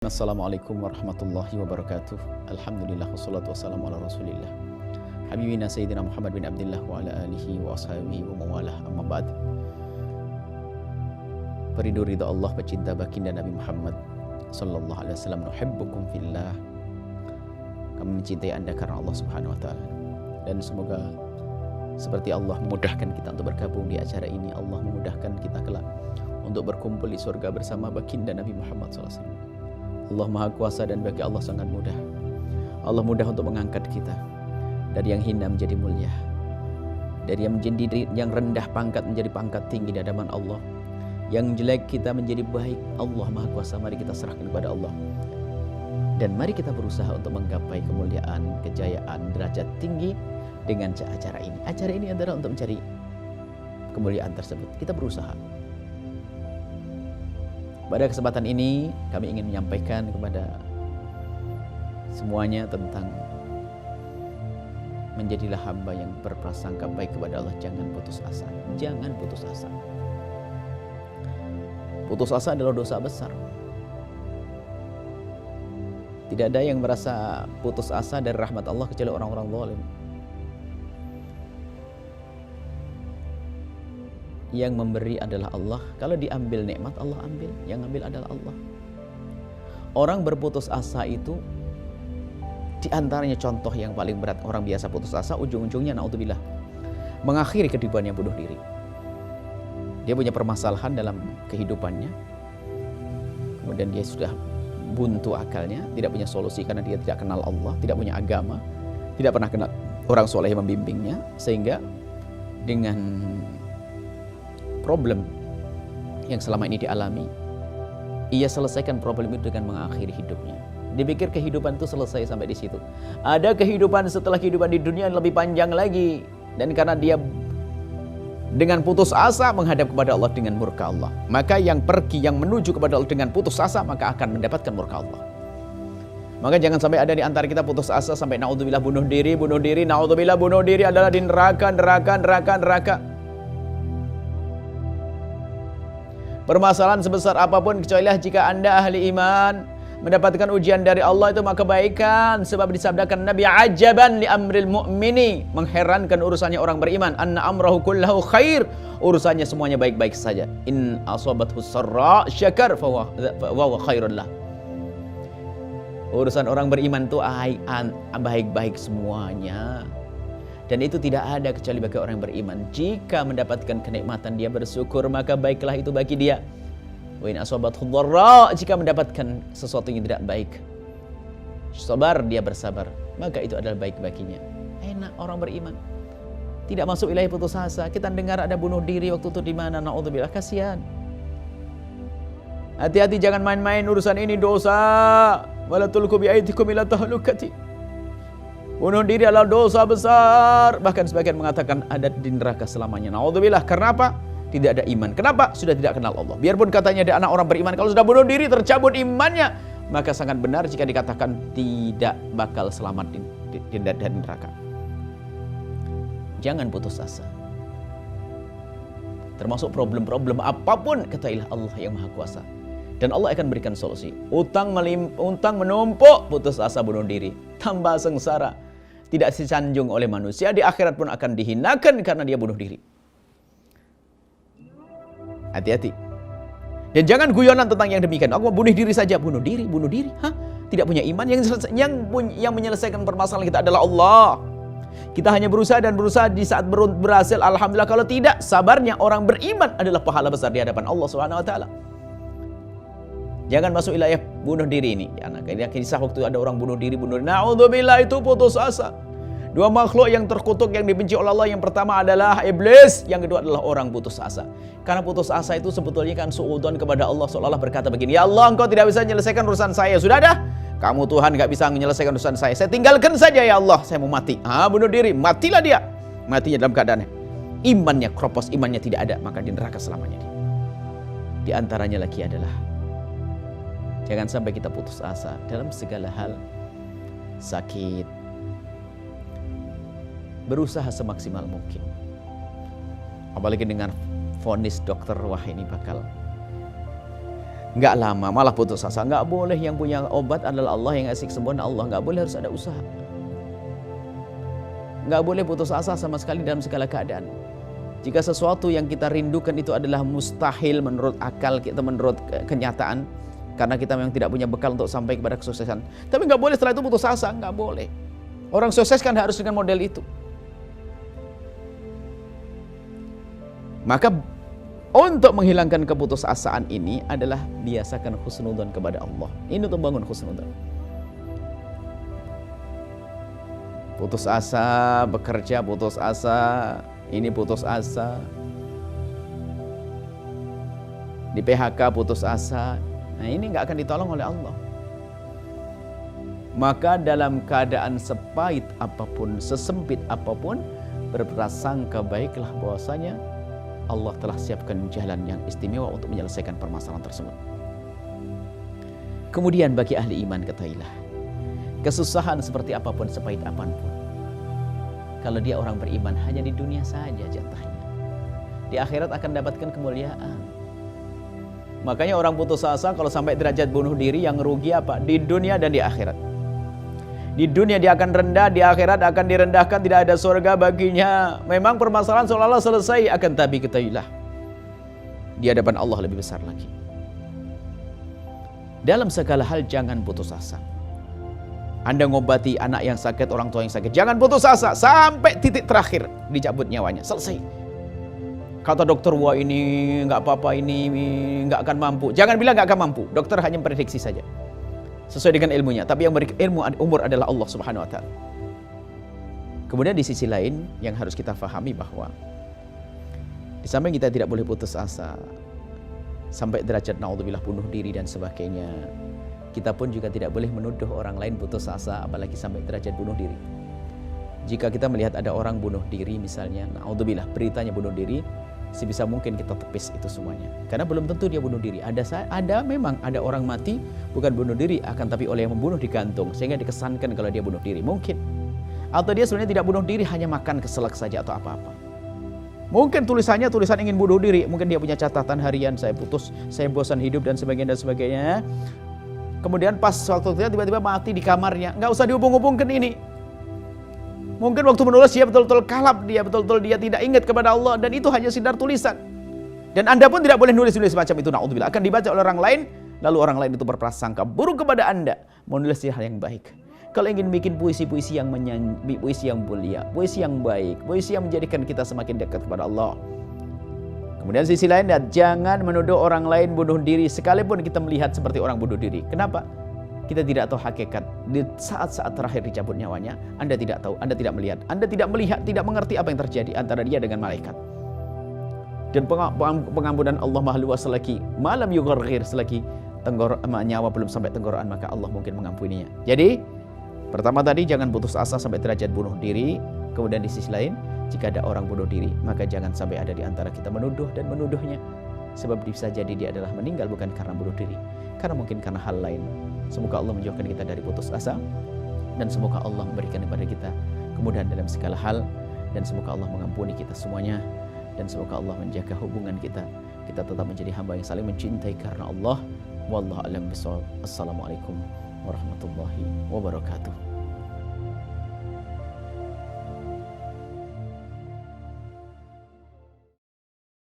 Assalamualaikum warahmatullahi wabarakatuh. Alhamdulillah wassalatu wassalamu ala rasulillah Habibina Sayyidina Muhammad bin Abdullah wa ala alihi wa ashabihi wa mawalah, amma ba'd. Peridu ridha Allah, pecinta baginda Nabi Muhammad sallallahu alaihi wasallam, nuhibbukum fillah. Kami mencintai anda karena Allah subhanahu wa ta'ala. Dan semoga seperti Allah memudahkan kita untuk bergabung di acara ini, Allah memudahkan kita kelak untuk berkumpul di surga bersama baginda Nabi Muhammad sallallahu alaihi wasallam. Allah Maha Kuasa dan bagi Allah sangat mudah. Allah mudah untuk mengangkat kita dari yang hina menjadi mulia, dari yang rendah pangkat menjadi pangkat tinggi di hadapan Allah, yang jelek kita menjadi baik. Allah Maha Kuasa, mari kita serahkan kepada Allah dan mari kita berusaha untuk menggapai kemuliaan, kejayaan, derajat tinggi dengan acara ini. Acara ini adalah untuk mencari kemuliaan tersebut. Kita berusaha. Pada kesempatan ini kami ingin menyampaikan kepada semuanya tentang menjadilah hamba yang berprasangka baik kepada Allah. Jangan putus asa. Jangan putus asa. Putus asa adalah dosa besar. Tidak ada yang merasa putus asa dari rahmat Allah kecuali orang-orang zalim. Yang memberi adalah Allah. Kalau diambil nikmat, Allah ambil. Yang ambil adalah Allah. Orang berputus asa itu diantaranya contoh yang paling berat. Orang biasa putus asa, ujung-ujungnya naudzubillah mengakhiri kehidupannya bunuh diri. Dia punya permasalahan dalam kehidupannya, kemudian dia sudah buntu akalnya, tidak punya solusi karena dia tidak kenal Allah, tidak punya agama, tidak pernah kenal orang soleh yang membimbingnya, sehingga dengan problem yang selama ini dialami, ia selesaikan problem itu dengan mengakhiri hidupnya. Dipikir kehidupan itu selesai sampai di situ. Ada kehidupan setelah kehidupan di dunia yang lebih panjang lagi. Dan karena dia dengan putus asa menghadap kepada Allah dengan murka Allah, maka yang pergi, yang menuju kepada Allah dengan putus asa, maka akan mendapatkan murka Allah. Maka jangan sampai ada di antara kita putus asa sampai naudzubillah bunuh diri, naudzubillah bunuh diri adalah di neraka. Permasalahan sebesar apapun, kecuali jika anda ahli iman, mendapatkan ujian dari Allah itu maka kebaikan. Sebab disabdakan Nabi, ajaban li amril mu'mini, mengherankan urusannya orang beriman, anna amrahu kullahu khair, urusannya semuanya baik-baik saja. In asabathu sarra syakar fa huwa khairul lah. Urusan orang beriman itu baik-baik semuanya. Dan itu tidak ada kecuali bagi orang yang beriman. Jika mendapatkan kenikmatan dia bersyukur, maka baiklah itu bagi dia. Wa in asabathu dharra, jika mendapatkan sesuatu yang tidak baik, sabar, dia bersabar, maka itu adalah baik baginya. Enak orang beriman. Tidak masuk wilayah putus asa. Kita dengar ada bunuh diri waktu itu di mana, naudzubillah, kasihan. Hati-hati, jangan main-main urusan ini, dosa. Wala tulqu bi aydikum ila tahlukati. Bunuh diri adalah dosa besar. Bahkan sebagian mengatakan ada di neraka selamanya. Naudzubillah. Karena apa? Tidak ada iman. Kenapa? Sudah tidak kenal Allah. Biarpun katanya dia anak orang beriman, kalau sudah bunuh diri tercabut imannya, maka sangat benar jika dikatakan tidak bakal selamat dari neraka. Jangan putus asa. Termasuk problem-problem apapun, ketahuilah Allah yang Maha Kuasa. Dan Allah akan berikan solusi. Utang menumpuk, putus asa, bunuh diri, tambah sengsara. Tidak disanjung oleh manusia, di akhirat pun akan dihinakan karena dia bunuh diri. Hati-hati. Dan jangan guyonan tentang yang demikian. Aku bunuh diri saja, bunuh diri. Hah? Tidak punya iman. Yang menyelesaikan permasalahan kita adalah Allah. Kita hanya berusaha di saat berhasil, alhamdulillah. Kalau tidak, sabarnya orang beriman adalah pahala besar di hadapan Allah Subhanahu wa taala. Jangan masuk wilayah bunuh diri ini. Kisah waktu ada orang bunuh diri. Naudzubillah, itu putus asa. Dua makhluk yang terkutuk, yang dibenci oleh Allah. Yang pertama adalah iblis, yang kedua adalah orang putus asa. Karena putus asa itu sebetulnya kan suudzon kepada Allah, seolah-olah berkata begini, ya Allah, engkau tidak bisa menyelesaikan urusan saya. Sudah dah, kamu Tuhan gak bisa menyelesaikan urusan saya. Saya tinggalkan saja ya Allah, saya mau mati. Bunuh diri, matilah dia. Matinya dalam keadaan imannya kropos, imannya tidak ada, maka di neraka selamanya dia. Di antaranya lagi adalah jangan sampai kita putus asa dalam segala hal. Sakit, berusaha semaksimal mungkin. Apalagi dengan vonis dokter, wah ini bakal nggak lama malah putus asa. Nggak boleh, yang punya obat adalah Allah, yang ngasih kesembuhan Allah. Nggak boleh, harus ada usaha. Nggak boleh putus asa sama sekali dalam segala keadaan. Jika sesuatu yang kita rindukan itu adalah mustahil menurut akal kita, menurut kenyataan, karena kita memang tidak punya bekal untuk sampai kepada kesuksesan. Tapi nggak boleh setelah itu putus asa, nggak boleh. Orang sukses kan harus dengan model itu. Maka untuk menghilangkan keputusasaan ini adalah biasakan husnudzon kepada Allah. Ini untuk bangun husnudzon. Putus asa, bekerja putus asa, ini putus asa, di PHK putus asa. Nah, ini nggak akan ditolong oleh Allah. Maka dalam keadaan sepahit apapun, sesempit apapun, berprasangka baiklah bahwasanya Allah telah siapkan jalan yang istimewa untuk menyelesaikan permasalahan tersebut. Kemudian bagi ahli iman ketahuilah, kesusahan seperti apapun, sepahit apapun, kalau dia orang beriman hanya di dunia saja jatahnya. Di akhirat akan dapatkan kemuliaan. Makanya orang putus asa kalau sampai derajat bunuh diri, yang rugi apa? Di dunia dan di akhirat. Di dunia dia akan rendah, di akhirat akan direndahkan, tidak ada surga baginya. Memang permasalahan seolah-olah selesai, akan tapi ketahuilah, di hadapan Allah lebih besar lagi. Dalam segala hal jangan putus asa. Anda ngobati anak yang sakit, orang tua yang sakit, jangan putus asa sampai titik terakhir dicabut nyawanya, selesai. Kata dokter, wah ini nggak apa-apa, ini nggak akan mampu. Jangan bilang nggak akan mampu. Dokter hanya memprediksi saja sesuai dengan ilmunya, tapi yang beri ilmu umur adalah Allah Subhanahu wa Ta'ala. Kemudian di sisi lain yang harus kita fahami bahwa di samping kita tidak boleh putus asa sampai derajat naudzubillah bunuh diri dan sebagainya, kita pun juga tidak boleh menuduh orang lain putus asa apalagi sampai derajat bunuh diri. Jika kita melihat ada orang bunuh diri misalnya, naudzubillah beritanya bunuh diri, sebisa mungkin kita tepis itu semuanya. Karena belum tentu dia bunuh diri. Memang ada orang mati bukan bunuh diri, akan tapi oleh yang membunuh digantung sehingga dikesankan kalau dia bunuh diri. Mungkin. Atau dia sebenarnya tidak bunuh diri, hanya makan keselak saja atau apa-apa. Mungkin tulisan ingin bunuh diri. Mungkin dia punya catatan harian, saya putus, saya bosan hidup dan sebagainya. Kemudian pas waktu itu tiba-tiba mati di kamarnya. Nggak usah dihubung-hubungkan ini. Mungkin waktu menulis dia betul-betul kalap, dia betul-betul dia tidak ingat kepada Allah, dan itu hanya sekedar tulisan. Dan Anda pun tidak boleh nulis-nulis macam itu, naudzubillah. Akan dibaca oleh orang lain, lalu orang lain itu berprasangka buruk kepada Anda, menulis hal yang baik. Kalau ingin bikin puisi-puisi yang menyanyi, puisi yang mulia, puisi yang baik, puisi yang menjadikan kita semakin dekat kepada Allah. Kemudian sisi lain, jangan menuduh orang lain bunuh diri sekalipun kita melihat seperti orang bunuh diri. Kenapa? Kita tidak tahu hakikat. Di saat-saat terakhir dicabut nyawanya, Anda tidak tahu, Anda tidak melihat, Anda tidak melihat, tidak mengerti apa yang terjadi antara dia dengan malaikat. Dan pengampunan Allah Maha Luas selagi malam yugharghir, selagi nyawa belum sampai tenggorokan, maka Allah mungkin mengampuninya. Jadi pertama tadi, jangan putus asa sampai derajat bunuh diri. Kemudian di sisi lain, jika ada orang bunuh diri, maka jangan sampai ada di antara kita menuduh dan menuduhnya. Sebab bisa jadi dia adalah meninggal bukan karena bunuh diri, karena mungkin karena hal lain. Semoga Allah menjauhkan kita dari putus asa, dan semoga Allah memberikan kepada kita kemudahan dalam segala hal, dan semoga Allah mengampuni kita semuanya, dan semoga Allah menjaga hubungan kita tetap menjadi hamba yang saling mencintai karena Allah. Wallahu a'lam bishawab. Assalamualaikum warahmatullahi wabarakatuh.